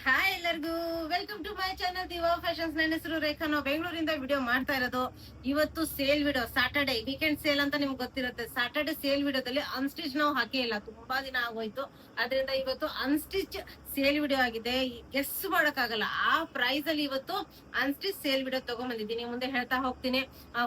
Hi ಎಲ್ಲರಿಗೂ, welcome to my channel diva fashions. ನನ್ನ ಹೆಸರು ರೇಖಾ. ನಾವು ಬೆಂಗಳೂರಿಂದ ವಿಡಿಯೋ ಮಾಡ್ತಾ ಇರೋದು. ಇವತ್ತು sale video, Saturday weekend sale ಅಂತ ನಿಮ್ಗೆ ಗೊತ್ತಿರುತ್ತೆ. ಸ್ಯಾಟರ್ಡೆ ಸೇಲ್ ವಿಡಿಯೋದಲ್ಲಿ ಅನ್ಸ್ಟಿಚ್ ನಾವು ಹಾಕೇ ಇಲ್ಲ, ತುಂಬಾ ದಿನ ಆಗೋಯ್ತು. ಅದರಿಂದ ಇವತ್ತು ಅನ್ಸ್ಟಿಚ್ ಸೇಲ್ ವಿಡಿಯೋ ಆಗಿದೆ. ಗೆಸ್ ಮಾಡಕ್ಕಾಗಲ್ಲ ಆ ಪ್ರೈಸ್ ಅಲ್ಲಿ ಇವತ್ತು ಅನ್ಸ್ಟಿಚ್ ಸೇಲ್ ವಿಡಿಯೋ ತಗೊಂಡ್ಬಂದಿದ್ದೀನಿ. ಮುಂದೆ ಹೇಳ್ತಾ ಹೋಗ್ತೀನಿ.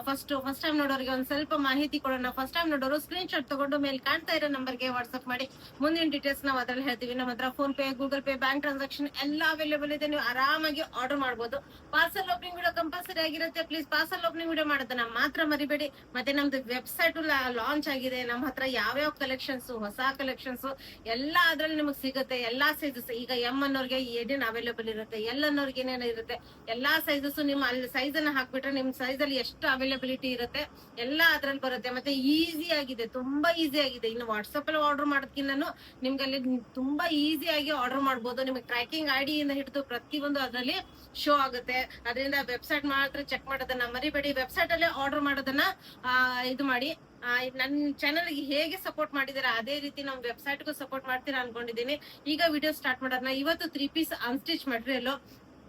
ಫಸ್ಟ್ ಟೈಮ್ ನೋಡೋರಿಗೆ ಒಂದ್ ಸ್ವಲ್ಪ ಮಾಹಿತಿ ಕೊಡೋಣ. ಫಸ್ಟ್ ಟೈಮ್ ನೋಡೋರು ಸ್ಕ್ರೀನ್ ಶಾಟ್ ತಗೊಂಡು ಮೇಲೆ ಕಾಣ್ತಾ ಇರೋ ನಂಬರ್ಗೆ ವಾಟ್ಸ್ಆಪ್ ಮಾಡಿ ಮುಂದಿನ ಡೀಟೇಲ್ಸ್ ನಾವು ಅದ್ರಲ್ಲಿ ಹೇಳ್ತೀವಿ. ನಮ್ಮ ಹತ್ರ phone pay, Google pay, bank transaction ಎಲ್ಲ ಅವೈಲೇಬಲ್ ಇದೆ. ನೀವು ಆರಾಮಾಗಿ ಆರ್ಡರ್ ಮಾಡಬಹುದು. ಪಾರ್ಸಲ್ ಓಪನಿಂಗ್ ವಿಡಿಯೋ ಕಂಪಲ್ಸರಿ ಆಗಿರುತ್ತೆ. ಪ್ಲೀಸ್ ಪಾರ್ಸಲ್ ಓಪನಿಂಗ್ ವಿಡಿಯೋ ಮಾಡೋದನ್ನ ಮಾತ್ರ ಮರಿಬೇಡಿ. ಮತ್ತೆ ನಮ್ದು ವೆಬ್ಸೈಟ್ ಲಾಂಚ್ ಆಗಿದೆ. ನಮ್ಮ ಹತ್ರ ಯಾವ್ಯಾವ ಕಲೆಕ್ಷನ್ಸ್, ಹೊಸ ಕಲೆಕ್ಷನ್ಸ್ ಎಲ್ಲ ಅದ್ರಲ್ಲಿ ನಿಮಗೆ ಸಿಗುತ್ತೆ. ಎಲ್ಲಾ ಸೈಜಸ್, ಈಗ ಎಂ ಅನ್ನೋರ್ಗೆ ಏನೇನ್ ಅವೈಲೇಬಲ್ ಇರುತ್ತೆ, ಎಲ್ ಅನ್ನೋರ್ಗೆ ಏನೇನು ಇರುತ್ತೆ, ಎಲ್ಲಾ ಸೈಜಸ್ ನಿಮ್ಮ ಅಲ್ಲಿ ಸೈಜ್ ಅನ್ನ ಹಾಕ್ಬಿಟ್ರೆ ನಿಮ್ ಸೈಜ್ ಅಲ್ಲಿ ಎಷ್ಟು ಅವೈಲೇಬಿಲಿಟಿ ಇರುತ್ತೆ ಎಲ್ಲ ಅದ್ರಲ್ಲಿ ಬರುತ್ತೆ. ಮತ್ತೆ ಈಸಿ ಆಗಿದೆ, ತುಂಬಾ ಈಸಿ ಆಗಿದೆ. ಇನ್ನು ವಾಟ್ಸ್ಆಪ್ ಅಲ್ಲಿ ಆರ್ಡರ್ ಮಾಡೋದಕ್ಕಿಂತ ನಿಮ್ಗೆ ಅಲ್ಲಿ ತುಂಬಾ ಈಸಿ ಆಗಿ ಆರ್ಡರ್ ಮಾಡ್ಬೋದು. ನಿಮಗೆ ಟ್ರ್ಯಾಕಿಂಗ್ ಐಡಿ ಇಂದ ಹಿಡಿದು ಪ್ರತಿಯೊಂದು ಅದರಲ್ಲಿ ಶೋ ಆಗುತ್ತೆ. ಅದರಿಂದ ವೆಬ್ಸೈಟ್ ಮಾತ್ರ ಚೆಕ್ ಮಾಡೋದನ್ನ ಮರಿಬೇಡಿ. ವೆಬ್ಸೈಟ್ ಅಲ್ಲೇ ಆರ್ಡರ್ ಮಾಡೋದನ್ನ ಇದು ಮಾಡಿ. ನನ್ನ ಚಾನಲ್ ಹೇಗೆ ಸಪೋರ್ಟ್ ಮಾಡಿದಾರೆ ಅದೇ ರೀತಿ ನಮ್ಮ ವೆಬ್ಸೈಟ್ಗೂ ಸಪೋರ್ಟ್ ಮಾಡ್ತೀರಾ ಅನ್ಕೊಂಡಿದ್ದೀನಿ. ಈಗ ವಿಡಿಯೋ ಸ್ಟಾರ್ಟ್ ಮಾಡೋದನ್ನ. ಇವತ್ತು 3 ಪೀಸ್ ಅನ್ಸ್ಟಿಚ್ ಮಟೀರಿಯಲ್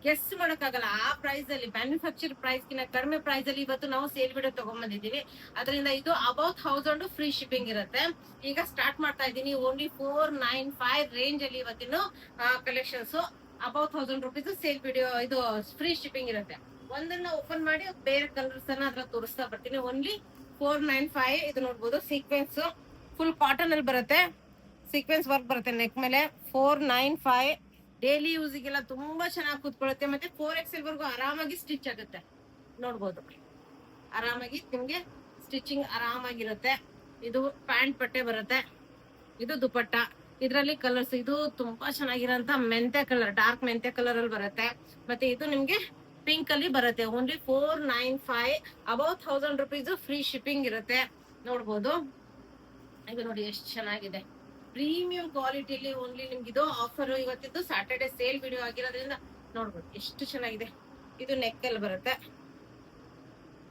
ಗೆಸ್ ಮಾಡಕ್ಕಾಗಲ್ಲ ಆ ಪ್ರೈಸ್ ಅಲ್ಲಿ, ಮ್ಯಾನುಫ್ಯಾಕ್ಚರ್ ಪ್ರೈಸ್ ಗಿನ ಕಡಿಮೆ ಪ್ರೈಸ್ ಅಲ್ಲಿ ಇವತ್ತು ನಾವು ಸೇಲ್ ವಿಡಿಯೋ ತಗೊಂಡ್ಬಂದಿದ್ದೀವಿ. ಅದರಿಂದ ಇದು ಅಬೌಟ್ 1000 ಫ್ರೀ ಶಿಪ್ಪಿಂಗ್ ಇರುತ್ತೆ. ಈಗ ಸ್ಟಾರ್ಟ್ ಮಾಡ್ತಾ ಇದ್ದೀನಿ. ಓನ್ಲಿ 495 ರೇಂಜ್ ಅಲ್ಲಿ ಇವತ್ತಿನ collections about 1000 rupees sale video, ಇದು ಫ್ರೀ ಶಿಪ್ಪಿಂಗ್ ಇರುತ್ತೆ. ಒಂದನ್ನ ಓಪನ್ ಮಾಡಿ ಬೇರೆ ಕಲರ್ಸ್ ಅನ್ನ ಅದ್ರ ತೋರಿಸ್ತಾ ಬರ್ತೀನಿ. ಓನ್ಲಿ 495. ಇದು ನೋಡ್ಬೋದು, ಸೀಕ್ವೆನ್ಸ್ ಫುಲ್ ಕಾಟನ್ ಅಲ್ಲಿ ಬರುತ್ತೆ. ಸೀಕ್ವೆನ್ಸ್ ವರ್ಕ್ ಬರುತ್ತೆ ನೆಕ್ ಮೇಲೆ. 495 ಡೈಲಿ ಯೂಸಿಗೆಲ್ಲ ತುಂಬಾ ಚೆನ್ನಾಗಿ ಕೂತ್ಕೊಳ್ಳುತ್ತೆ. ಮತ್ತೆ 4XL ವರ್ಗು ಆರಾಮಾಗಿ ಸ್ಟಿಚ್ ಆಗುತ್ತೆ. ನೋಡ್ಬೋದು, ಆರಾಮಾಗಿ ನಿಮ್ಗೆ ಸ್ಟಿಚಿಂಗ್ ಆರಾಮಾಗಿರುತ್ತೆ. ಇದು ಪ್ಯಾಂಟ್ ಪಟ್ಟೆ ಬರುತ್ತೆ. ಇದು ದುಪಟ್ಟ. ಇದರಲ್ಲಿ ಕಲರ್ಸ್, ಇದು ತುಂಬಾ ಚೆನ್ನಾಗಿರೋಂತ ಮೆಂತೆ ಕಲರ್, ಡಾರ್ಕ್ ಮೆಂತೆ ಕಲರ್ ಅಲ್ಲಿ ಬರುತ್ತೆ. ಮತ್ತೆ ಇದು ನಿಮ್ಗೆ ಪಿಂಕ್ ಅಲ್ಲಿ ಬರುತ್ತೆ. Only 495 about 1000 rupees free shipping ಇರುತ್ತೆ. ನೋಡ್ಬೋದು, ಇದು ನೋಡಿ ಎಷ್ಟು ಚೆನ್ನಾಗಿದೆ. ಪ್ರೀಮಿಯಂ ಕ್ವಾಲಿಟಿಲಿ ಓನ್ಲಿ ನಿಮ್ಗೆ ಇದು ಆಫರ್. ಇವತ್ತಿದ್ದು ಸ್ಯಾಟರ್ಡೆ ಸೇಲ್ ವಿಡಿಯೋ ಆಗಿರೋದ್ರಿಂದ ನೋಡ್ಬೋದು ಎಷ್ಟು ಚೆನ್ನಾಗಿದೆ. ಇದು ನೆಕ್ ಅಲ್ಲಿ ಬರುತ್ತೆ.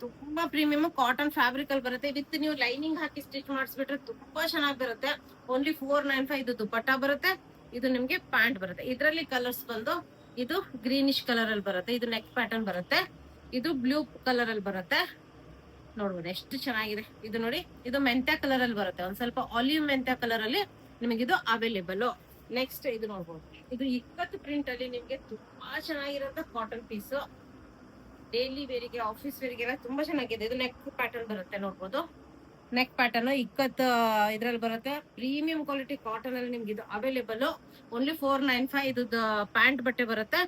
ತುಂಬಾ ಪ್ರೀಮಿಯಂ ಕಾಟನ್ ಫ್ಯಾಬ್ರಿಕ್ ಅಲ್ಲಿ ಬರುತ್ತೆ. ವಿತ್ ನೀವು ಲೈನಿಂಗ್ ಹಾಕಿ ಸ್ಟಿಚ್ ಮಾಡಿಸ್ಬಿಟ್ರೆ ತುಂಬಾ ಚೆನ್ನಾಗಿ ಬರುತ್ತೆ. ಓನ್ಲಿ 495. ಇದು ದುಪಟ್ಟ ಬರುತ್ತೆ. ಇದು ನಿಮ್ಗೆ ಪ್ಯಾಂಟ್ ಬರುತ್ತೆ. ಇದರಲ್ಲಿ ಕಲರ್ಸ್ ಬಂದು ಇದು ಗ್ರೀನಿಶ್ ಕಲರ್ ಅಲ್ಲಿ ಬರುತ್ತೆ. ಇದು ನೆಕ್ ಪ್ಯಾಟರ್ನ್ ಬರುತ್ತೆ. ಇದು ಬ್ಲೂ ಕಲರ್ ಅಲ್ಲಿ ಬರುತ್ತೆ. ನೋಡ್ಬೋದು ಎಷ್ಟು ಚೆನ್ನಾಗಿದೆ. ಇದು ನೋಡಿ, ಇದು ಮೆಂತ್ಯ ಕಲರ್ ಅಲ್ಲಿ ಬರುತ್ತೆ. ಒಂದ್ ಸ್ವಲ್ಪ ಆಲಿವ್ ಮೆಂತ್ಯ ಕಲರ್ ಅಲ್ಲಿ ನಿಮಗಿದು ಅವೈಲೇಬಲ್. ನೆಕ್ಸ್ಟ್ ಇದು ನೋಡ್ಬೋದು, ಇದು ಇಕ್ಕತ್ತು ಪ್ರಿಂಟ್ ಅಲ್ಲಿ ನಿಮ್ಗೆ ತುಂಬಾ ಚೆನ್ನಾಗಿರೋಂತ ಕಾಟನ್ ಪೀಸ್. ಡೈಲಿ ವೇರಿಗೆ, ಆಫೀಸ್ ವೇರಿಗೆಲ್ಲ ತುಂಬಾ ಚೆನ್ನಾಗಿದೆ. ಇದು ನೆಕ್ ಪ್ಯಾಟರ್ನ್ ಬರುತ್ತೆ. ನೋಡ್ಬೋದು, ನೆಕ್ ಪ್ಯಾಟರ್ನ್ ಇಕ್ಕತ್ ಇದ್ರಲ್ಲಿ ಬರುತ್ತೆ. ಪ್ರೀಮಿಯಂ ಕ್ವಾಲಿಟಿ ಕಾಟನ್ ಅಲ್ಲಿ ನಿಮ್ಗೆ ಇದು ಅವೈಲೇಬಲ್. ಓನ್ಲಿ 495. ಇದು ಪ್ಯಾಂಟ್ ಬಟ್ಟೆ ಬರುತ್ತೆ.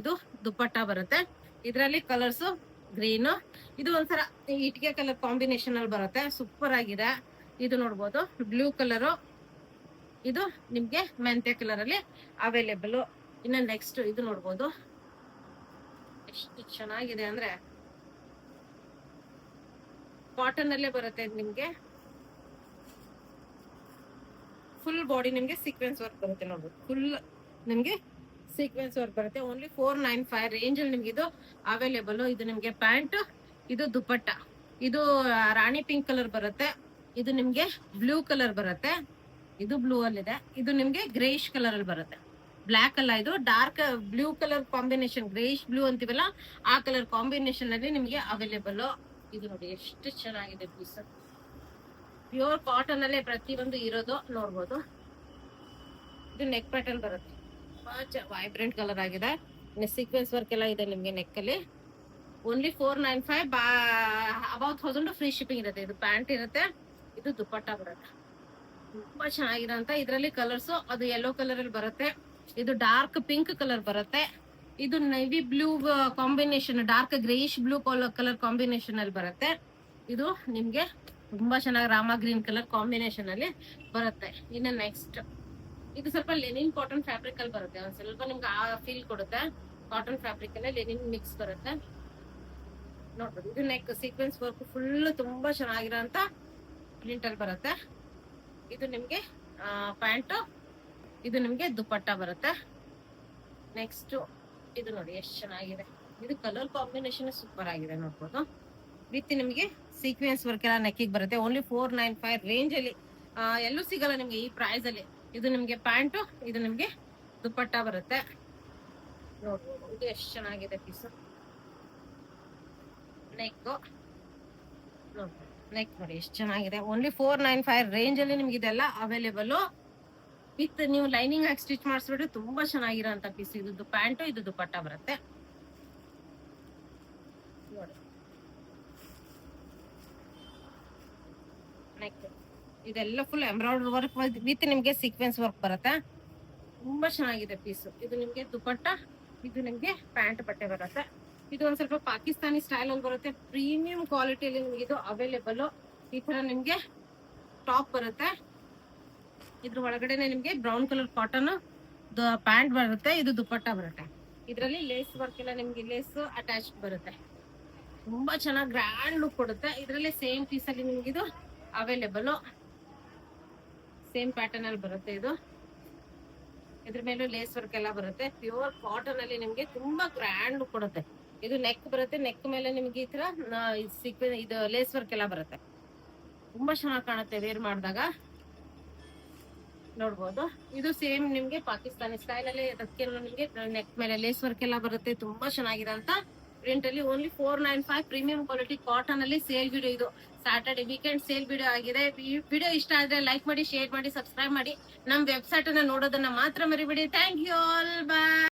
ಇದು ದುಪ್ಪಟ್ಟ ಬರುತ್ತೆ. ಇದರಲ್ಲಿ ಕಲರ್ಸ್ ಗ್ರೀನ್, ಇದು ಒಂಥರ ಇಟ್ಟಿಗೆ ಕಲರ್ ಕಾಂಬಿನೇಷನ್ ಅಲ್ಲಿ ಬರುತ್ತೆ. ಸೂಪರ್ ಆಗಿದೆ. ಇದು ನೋಡ್ಬೋದು, ಬ್ಲೂ ಕಲರ್, ಇದು ನಿಮ್ಗೆ ಮೆಂತ್ಯ ಕಲರ್ ಅಲ್ಲಿ ಅವೈಲೇಬಲ್. ಇನ್ನು ನೆಕ್ಸ್ಟ್ ಇದು ನೋಡ್ಬೋದು, ಎಷ್ಟು ಚೆನ್ನಾಗಿದೆ ಅಂದ್ರೆ ಕಾಟನ್ ಅಲ್ಲೇ ಬರುತ್ತೆ. ನಿಮ್ಗೆ ಫುಲ್ ಬಾಡಿ ನಿಮ್ಗೆ ಸೀಕ್ವೆನ್ಸ್ ವರ್ಕ್ ಬರುತ್ತೆ. ನೋಡ್ಬೋದು, ಫುಲ್ ನಿಮ್ಗೆ ಸೀಕ್ವೆನ್ಸ್ ವರ್ಕ್ ಬರುತ್ತೆ. ಓನ್ಲಿ 495 ರೇಂಜ್ ಅಲ್ಲಿ ನಿಮ್ಗೆ ಇದು ಅವೈಲೇಬಲ್. ಇದು ನಿಮ್ಗೆ ಪ್ಯಾಂಟ್, ಇದು ದುಪಟ್ಟ. ಇದು ರಾಣಿ ಪಿಂಕ್ ಕಲರ್ ಬರುತ್ತೆ. ಇದು ನಿಮ್ಗೆ ಬ್ಲೂ ಕಲರ್ ಬರುತ್ತೆ. ಇದು ಬ್ಲೂ ಅಲ್ಲಿ ಇದೆ. ಇದು ನಿಮ್ಗೆ ಗ್ರೇಷ್ ಕಲರ್ ಅಲ್ಲಿ ಬರುತ್ತೆ. ಬ್ಲಾಕ್ ಅಲ್ಲ, ಇದು dark blue colour combination, greyish blue ಅಂತೀವಲ್ಲ ಆ ಕಲರ್ ಕಾಂಬಿನೇಷನ್ ಅಲ್ಲಿ ನಿಮ್ಗೆ ಅವೈಲೇಬಲ್. ಇದು ನೋಡಿ ಎಷ್ಟು ಚೆನ್ನಾಗಿದೆ ಪೀಸ್. ಪ್ಯೂರ್ ಕಾಟನ್ ಅಲ್ಲೇ ಪ್ರತಿಯೊಂದು ಇರೋದು. ನೋಡ್ಬೋದು, ಇದು ನೆಕ್ ಪ್ಯಾಟರ್ನ್ ಬರುತ್ತೆ. ವೈಬ್ರೆಂಟ್ ಕಲರ್ ಆಗಿದೆ. ಸೀಕ್ವೆನ್ಸ್ ವರ್ಕ್ ಎಲ್ಲ ಇದೆ ನಿಮ್ಗೆ ನೆಕ್ ಅಲ್ಲಿ. ಓನ್ಲಿ 495 ಅಬೌಟ್ 1000 ಫ್ರೀ ಶಿಪ್ಪಿಂಗ್ ಇರುತ್ತೆ. ಇದು ಪ್ಯಾಂಟ್ ಇರುತ್ತೆ. ಇದು ದುಪಟ್ಟ ಬರುತ್ತೆ. ತುಂಬಾ ಚೆನ್ನಾಗಿರೋಂತ ಇದರಲ್ಲಿ ಕಲರ್ಸ್, ಅದು ಯೆಲ್ಲೋ ಕಲರ್ ಅಲ್ಲಿ ಬರುತ್ತೆ. ಇದು ಡಾರ್ಕ್ ಪಿಂಕ್ ಕಲರ್ ಬರುತ್ತೆ. ಇದು navy blue combination, dark greyish blue colour combination ಅಲ್ಲಿ ಬರುತ್ತೆ. ಇದು ನಿಮ್ಗೆ ತುಂಬಾ ಚೆನ್ನಾಗಿ ರಾಮ ಗ್ರೀನ್ ಕಲರ್ ಕಾಂಬಿನೇಷನ್ ಅಲ್ಲಿ ಬರುತ್ತೆ. ಇನ್ನು ನೆಕ್ಸ್ಟ್ ಇದು ಸ್ವಲ್ಪ ಲೆನಿನ್ ಕಾಟನ್ ಫ್ಯಾಬ್ರಿಕ್ ಅಲ್ಲಿ ಬರುತ್ತೆ. ಒಂದ್ ಸ್ವಲ್ಪ ನಿಮ್ಗೆ ಆ ಫೀಲ್ ಕೊಡುತ್ತೆ. ಕಾಟನ್ ಫ್ಯಾಬ್ರಿಕ್ ಅಲ್ಲಿ ಲೆನಿನ್ ಮಿಕ್ಸ್ ಬರುತ್ತೆ. ನೋಡ್ಬೋದು, ಇದು ನೆಕ್ ಸೀಕ್ವೆನ್ಸ್ ವರ್ಕ್ ಫುಲ್ ತುಂಬಾ ಚೆನ್ನಾಗಿರೋಂತ ಪ್ರಿಂಟ್ ಅಲ್ಲಿ ಬರುತ್ತೆ. ಇದು ನಿಮ್ಗೆ ಪ್ಯಾಂಟ್, ಇದು ನಿಮ್ಗೆ ದುಪಟ್ಟ ಬರುತ್ತೆ. ನೆಕ್ಸ್ಟ್ ಇದು ನೋಡಿ ಎಷ್ಟು ಚೆನ್ನಾಗಿದೆ. ಇದು ಕಲರ್ ಕಾಂಬಿನೇಷನ್ ಸೂಪರ್ ಆಗಿದೆ. ನೋಡ್ಬೋದು, ವಿತ್ ನಿಮ್ಗೆ ಸೀಕ್ವೆನ್ಸ್ ವರ್ಕ್ ಎಲ್ಲ ನೆಕ್ಕಿಗೆ ಬರುತ್ತೆ. ಓನ್ಲಿ 495 ರೇಂಜ್ ಅಲ್ಲಿ ಎಲ್ಲೂ ಸಿಗಲ್ಲ ನಿಮ್ಗೆ ಈ ಪ್ರೈಸ್ ಅಲ್ಲಿ. ಇದು ನಿಮ್ಗೆ ಪ್ಯಾಂಟ್, ಇದು ನಿಮ್ಗೆ ದುಪಟ್ಟ ಬರುತ್ತೆ. ನೋಡ್ಬೋದು ಇದು ಎಷ್ಟು ಚೆನ್ನಾಗಿದೆ ಪೀಸ್. ನೆಕ್ ನೆಕ್ ನೋಡಿ ಎಷ್ಟು ಚೆನ್ನಾಗಿದೆ. ಓನ್ಲಿ 495 ರೇಂಜ್ ಅಲ್ಲಿ ನಿಮ್ಗೆ ಇದೆಲ್ಲ ಅವೈಲೇಬಲ್. ವಿತ್ ನೀವು ಲೈನಿಂಗ್ ಹಾಕಿ ಸ್ಟಿಚ್ ಮಾಡಿಸ್ಬಿಟ್ರೆ ತುಂಬಾ ಚೆನ್ನಾಗಿರೋಂತ ಪೀಸ್. ಇದು ಪ್ಯಾಂಟು, ಇದು ದುಪಟ್ಟ ಬರುತ್ತೆ ನೋಡಿ. ನೆಕ್ ಇದೆಲ್ಲ ಫುಲ್ ಎಂಬ್ರಾಯ್ಡರಿ ವರ್ಕ್ ವಿತ್ ನಿಮ್ಗೆ ಸೀಕ್ವೆನ್ಸ್ ವರ್ಕ್ ಬರುತ್ತೆ. ತುಂಬಾ ಚೆನ್ನಾಗಿದೆ ಪೀಸ್. ಇದು ನಿಮ್ಗೆ ದುಪಟ್ಟ, ಇದು ನಿಮ್ಗೆ ಪ್ಯಾಂಟ್ ಬಟ್ಟೆ ಬರುತ್ತೆ. ಇದು ಒಂದ್ ಸ್ವಲ್ಪ ಪಾಕಿಸ್ತಾನಿ ಸ್ಟೈಲ್ ಅಲ್ಲಿ ಬರುತ್ತೆ. ಪ್ರೀಮಿಯಂ ಕ್ವಾಲಿಟಿಯಲ್ಲಿ ನಿಮ್ಗೆ ಇದು ಅವೈಲೇಬಲ್. ಈ ತರ ನಿಮ್ಗೆ ಟಾಪ್ ಬರುತ್ತೆ. ಇದ್ರ ಒಳಗಡೆನೆ ನಿಮ್ಗೆ ಬ್ರೌನ್ ಕಲರ್ ಕಾಟನ್ ಪ್ಯಾಂಟ್ ಬರುತ್ತೆ. ಇದು ದುಪಟ್ಟ ಬರುತ್ತೆ. ಇದರಲ್ಲಿ ಲೇಸ್ ವರ್ಕ್ ಎಲ್ಲ ನಿಮ್ಗೆ ಲೇಸ್ ಅಟ್ಯಾಚ್ ಬರುತ್ತೆ. ತುಂಬಾ ಚೆನ್ನಾಗಿ ಗ್ರ್ಯಾಂಡ್ ಲುಕ್ ಕೊಡುತ್ತೆ. ಇದರಲ್ಲಿ ಸೇಮ್ ಪೀಸ್ ಅಲ್ಲಿ ನಿಮ್ಗೆ ಇದು ಅವೈಲೇಬಲ್. ಸೇಮ್ ಪ್ಯಾಟರ್ನ್ ಅಲ್ಲಿ ಬರುತ್ತೆ ಇದು. ಇದ್ರ ಮೇಲೂ ಲೇಸ್ ವರ್ಕ್ ಎಲ್ಲ ಬರುತ್ತೆ. ಪ್ಯೂರ್ ಕಾಟನ್ ಅಲ್ಲಿ ನಿಮ್ಗೆ ತುಂಬಾ ಗ್ರ್ಯಾಂಡ್ ಲುಕ್ ಕೊಡುತ್ತೆ. ಇದು ನೆಕ್ ಬರುತ್ತೆ. ನೆಕ್ ಮೇಲೆ ನಿಮ್ಗೆ ಈ ತರ ಇದು ಲೇಸ್ ವರ್ಕ್ ಎಲ್ಲ ಬರುತ್ತೆ. ತುಂಬಾ ಚೆನ್ನಾಗಿ ಕಾಣುತ್ತೆ ವೇರ್ ಮಾಡಿದಾಗ, ನೋಡ್ಬೋದು. ಇದು ಸೇಮ್ ನಿಮ್ಗೆ ಪಾಕಿಸ್ತಾನಿ ಸ್ಟೈಲ್ ಅಲ್ಲಿ ಅದಕ್ಕೆ ನಿಮ್ಗೆ ನೆಕ್ ಮೇಲೆ ಲೇಸ್ ವರ್ಕ್ ಎಲ್ಲ ಬರುತ್ತೆ. ತುಂಬಾ ಚೆನ್ನಾಗಿರಂತ ಪ್ರಿಂಟ್ ಅಲ್ಲಿ ಓನ್ಲಿ 495 ಪ್ರೀಮಿಯಂ ಕ್ವಾಲಿಟಿ ಕಾಟನ್ ಅಲ್ಲಿ ಸೇಲ್ ವಿಡಿಯೋ. ಇದು ಸ್ಯಾಟರ್ಡೆ ವೀಕೆಂಡ್ ಸೇಲ್ ವಿಡಿಯೋ ಆಗಿದೆ. ಈ ವಿಡಿಯೋ ಇಷ್ಟ ಆದ್ರೆ ಲೈಕ್ ಮಾಡಿ, ಶೇರ್ ಮಾಡಿ, ಸಬ್ಸ್ಕ್ರೈಬ್ ಮಾಡಿ. ನಮ್ ವೆಬ್ಸೈಟ್ ಅನ್ನ ನೋಡೋದನ್ನ ಮಾತ್ರ ಮರಿಬೇಡಿ. Thank you all, bye.